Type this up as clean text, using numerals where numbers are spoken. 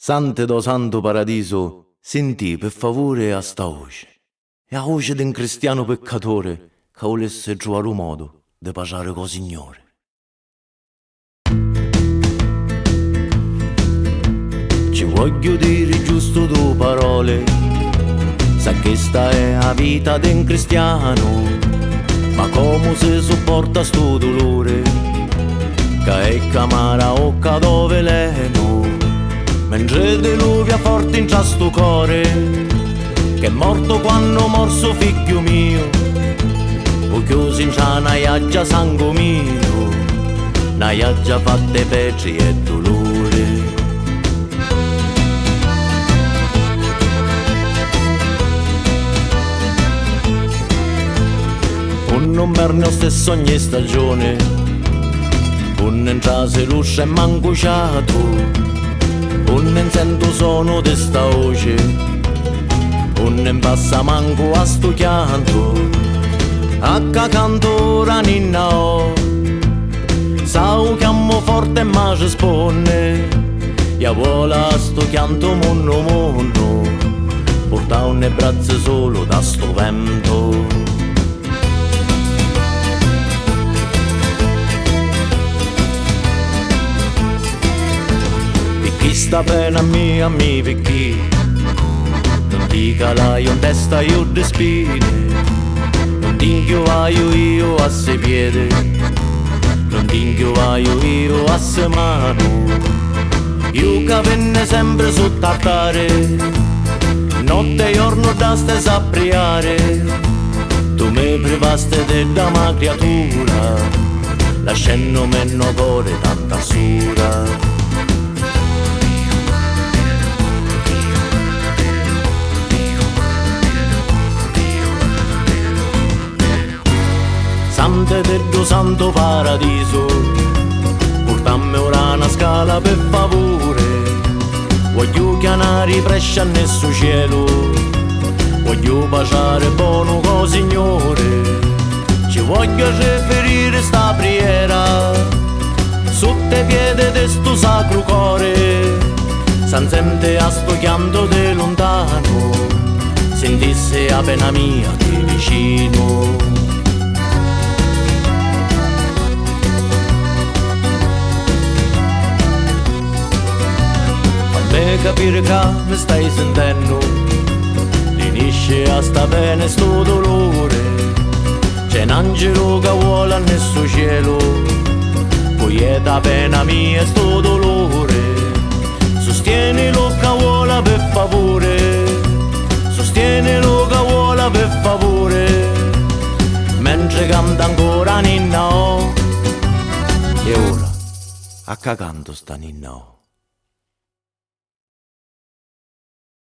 Sante do santo paradiso, sentì per favore a sta voce. E a voce di un cristiano peccatore che volesse trovare un modo di parlare con il Signore. Ci voglio dire giusto due parole, sa che sta è la vita di un cristiano, ma come si sopporta sto dolore, che è camara o cado veleno. Mentre diluvia forte in sto cuore, che è morto quando morso figlio mio, o chiuso in una iaggia sangue mio, una iaggia fatte peci e dolore. Un non merne stesso ogni stagione, un entrase l'uscia e mancuciato, un non sento suono di sta voce, un non passa manco a sto chianto, a canto ora ninna ho, sa chiamo forte ma risponde, e vuole a sto chianto monno monno, porta un braccio solo da sto vento. Sta pena mia mi perché non dica la io in testa io di spine, non dico io a se piede, non dico io a se mano, io che venne sempre sotto altare, notte e giorno da ste s'appriare, tu mi privaste della mia creatura, lasciando meno cuore tanta sura. Sante del santo paradiso, portammi ora una scala per favore, voglio chiamare prescia nel suo cielo, voglio baciare buono con Signore, ci voglio riferire sta preghiera, sotto i piedi di sto sacro cuore, san sente a sto chianto di lontano, sentisse la pena mia di vicino. E capire che mi stai sentendo, finisce a sta bene sto dolore, c'è un angelo che vuole nel suo cielo, poi è da pena mia sto dolore, sostienilo che vuole per favore, sostienilo che vuole per favore, mentre canta ancora ninna oh, e ora a canto sta ninna oh.